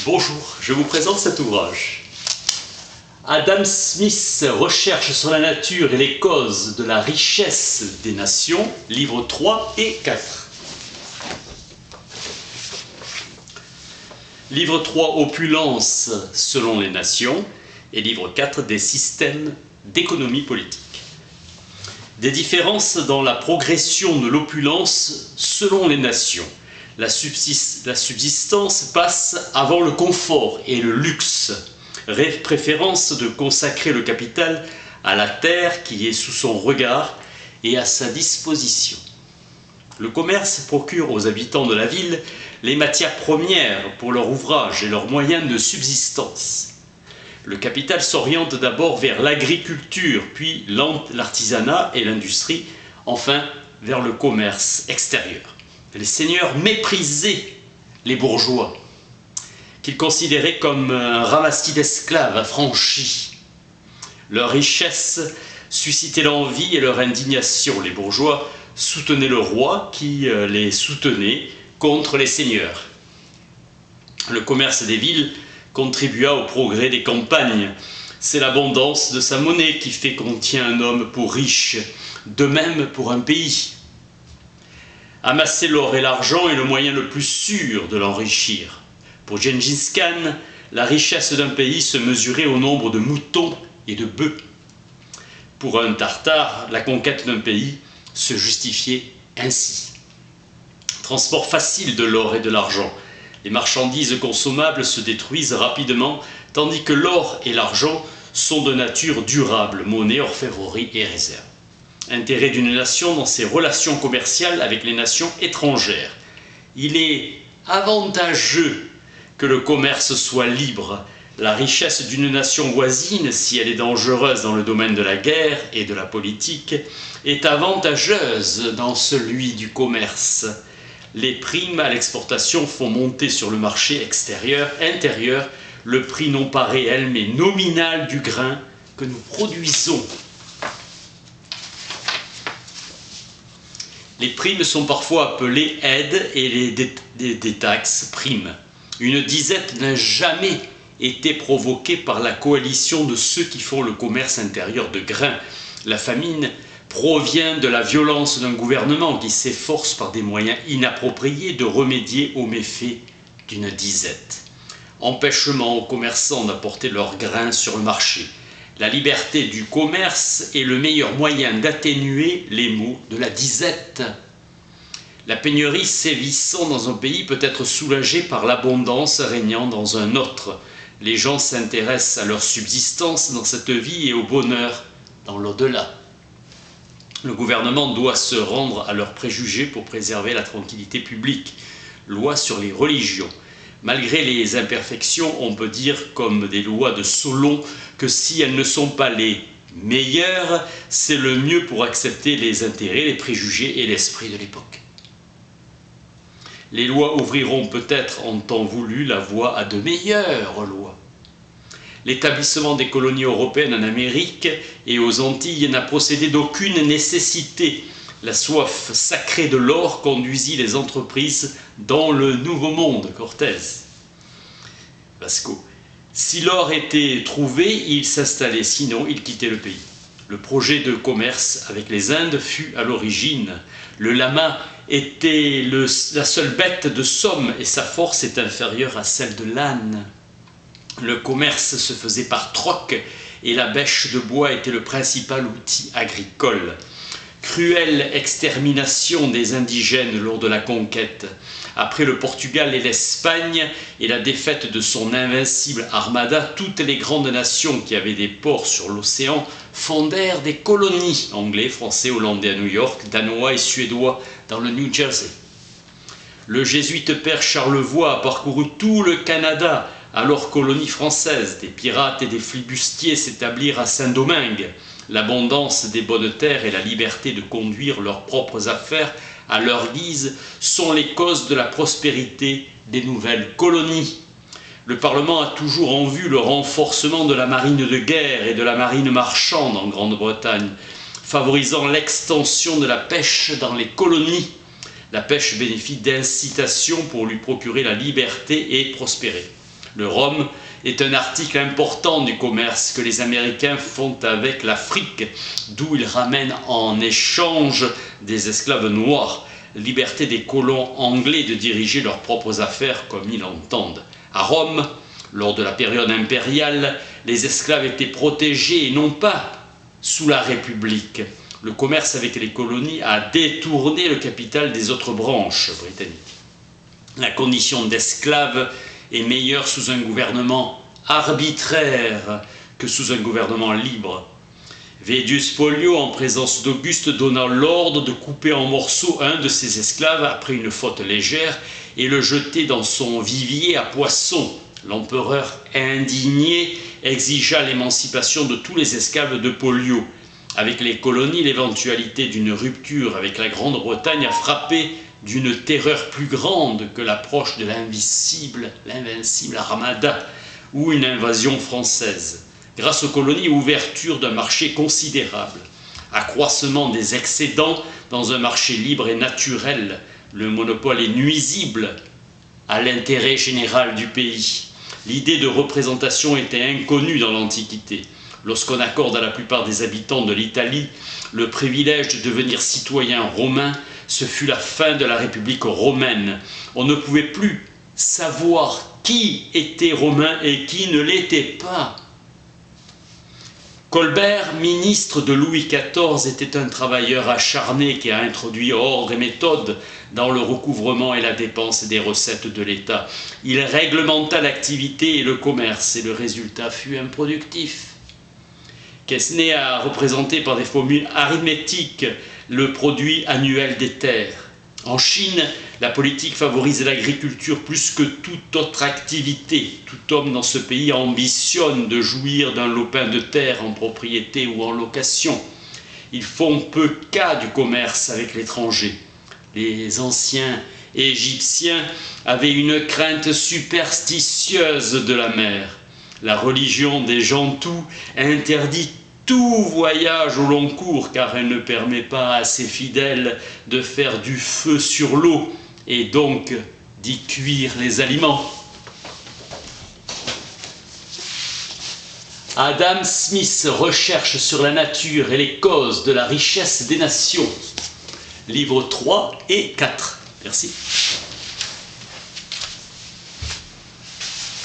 Bonjour, je vous présente cet ouvrage. Adam Smith, Recherche sur la nature et les causes de la richesse des nations, livres 3 et 4. Livre 3, Opulence selon les nations, et livre 4, des systèmes d'économie politique. Des différences dans la progression de l'opulence selon les nations. La subsistance passe avant le confort et le luxe. Préférence de consacrer le capital à la terre qui est sous son regard et à sa disposition. Le commerce procure aux habitants de la ville les matières premières pour leur ouvrage et leurs moyens de subsistance. Le capital s'oriente d'abord vers l'agriculture, puis l'artisanat et l'industrie, enfin vers le commerce extérieur. Les seigneurs méprisaient les bourgeois, qu'ils considéraient comme un ramassis d'esclaves affranchis. Leur richesse suscitait l'envie et leur indignation. Les bourgeois soutenaient le roi qui les soutenait contre les seigneurs. Le commerce des villes contribua au progrès des campagnes. C'est l'abondance de sa monnaie qui fait qu'on tient un homme pour riche, de même pour un pays. Amasser l'or et l'argent est le moyen le plus sûr de l'enrichir. Pour Gengis Khan, la richesse d'un pays se mesurait au nombre de moutons et de bœufs. Pour un Tartare, la conquête d'un pays se justifiait ainsi. Transport facile de l'or et de l'argent. Les marchandises consommables se détruisent rapidement, tandis que l'or et l'argent sont de nature durable, monnaie, orfèvrerie et réserve. Intérêt d'une nation dans ses relations commerciales avec les nations étrangères. Il est avantageux que le commerce soit libre. La richesse d'une nation voisine, si elle est dangereuse dans le domaine de la guerre et de la politique, est avantageuse dans celui du commerce. Les primes à l'exportation font monter sur le marché intérieur, le prix non pas réel mais nominal du grain que nous produisons. Les primes sont parfois appelées aides et des taxes primes. Une disette n'a jamais été provoquée par la coalition de ceux qui font le commerce intérieur de grains. La famine provient de la violence d'un gouvernement qui s'efforce par des moyens inappropriés de remédier aux méfaits d'une disette. Empêchement aux commerçants d'apporter leurs grains sur le marché. La liberté du commerce est le meilleur moyen d'atténuer les maux de la disette. La pénurie sévissant dans un pays peut être soulagée par l'abondance régnant dans un autre. Les gens s'intéressent à leur subsistance dans cette vie et au bonheur dans l'au-delà. Le gouvernement doit se rendre à leurs préjugés pour préserver la tranquillité publique. Loi sur les religions. Malgré les imperfections, on peut dire, comme des lois de Solon, que si elles ne sont pas les meilleures, c'est le mieux pour accepter les intérêts, les préjugés et l'esprit de l'époque. Les lois ouvriront peut-être en temps voulu la voie à de meilleures lois. L'établissement des colonies européennes en Amérique et aux Antilles n'a procédé d'aucune nécessité. La soif sacrée de l'or conduisit les entreprises dans le Nouveau Monde, Cortés. Vasco. Si l'or était trouvé, il s'installait, sinon il quittait le pays. Le projet de commerce avec les Indes fut à l'origine. Le lama était la seule bête de somme et sa force est inférieure à celle de l'âne. Le commerce se faisait par troc et la bêche de bois était le principal outil agricole. Cruelle extermination des indigènes lors de la conquête. Après le Portugal et l'Espagne et la défaite de son invincible armada, toutes les grandes nations qui avaient des ports sur l'océan fondèrent des colonies, anglais, français, hollandais à New York, danois et suédois dans le New Jersey. Le jésuite père Charlevoix a parcouru tout le Canada, alors colonie française. Des pirates et des flibustiers s'établirent à Saint-Domingue. L'abondance des bonnes terres et la liberté de conduire leurs propres affaires à leur guise sont les causes de la prospérité des nouvelles colonies. Le Parlement a toujours en vue le renforcement de la marine de guerre et de la marine marchande en Grande-Bretagne, favorisant l'extension de la pêche dans les colonies. La pêche bénéficie d'incitations pour lui procurer la liberté et prospérer. Le rhum est un article important du commerce que les Américains font avec l'Afrique, d'où ils ramènent en échange des esclaves noirs, liberté des colons anglais de diriger leurs propres affaires comme ils l'entendent. À Rome, lors de la période impériale, les esclaves étaient protégés et non pas sous la République. Le commerce avec les colonies a détourné le capital des autres branches britanniques. La condition d'esclave est meilleure sous un gouvernement arbitraire que sous un gouvernement libre. Vedius Pollio, en présence d'Auguste, donna l'ordre de couper en morceaux un de ses esclaves après une faute légère et le jeter dans son vivier à poissons. L'empereur, indigné, exigea l'émancipation de tous les esclaves de Pollio. Avec les colonies, l'éventualité d'une rupture avec la Grande-Bretagne a frappé d'une terreur plus grande que l'approche de l'invincible Armada ou une invasion française. Grâce aux colonies, ouverture d'un marché considérable, accroissement des excédents dans un marché libre et naturel, le monopole est nuisible à l'intérêt général du pays. L'idée de représentation était inconnue dans l'Antiquité. Lorsqu'on accorde à la plupart des habitants de l'Italie le privilège de devenir citoyen romain, ce fut la fin de la République romaine. On ne pouvait plus savoir qui était romain et qui ne l'était pas. Colbert, ministre de Louis XIV, était un travailleur acharné qui a introduit ordre et méthode dans le recouvrement et la dépense des recettes de l'État. Il réglementa l'activité et le commerce et le résultat fut improductif. Quesnay a représenté par des formules arithmétiques le produit annuel des terres. En Chine, la politique favorise l'agriculture plus que toute autre activité. Tout homme dans ce pays ambitionne de jouir d'un lopin de terre en propriété ou en location. Ils font peu cas du commerce avec l'étranger. Les anciens Égyptiens avaient une crainte superstitieuse de la mer. La religion des Gentous interdit tout voyage au long cours car elle ne permet pas à ses fidèles de faire du feu sur l'eau et donc d'y cuire les aliments. Adam Smith, Recherche sur la nature et les causes de la richesse des nations. Livres 3 et 4. Merci.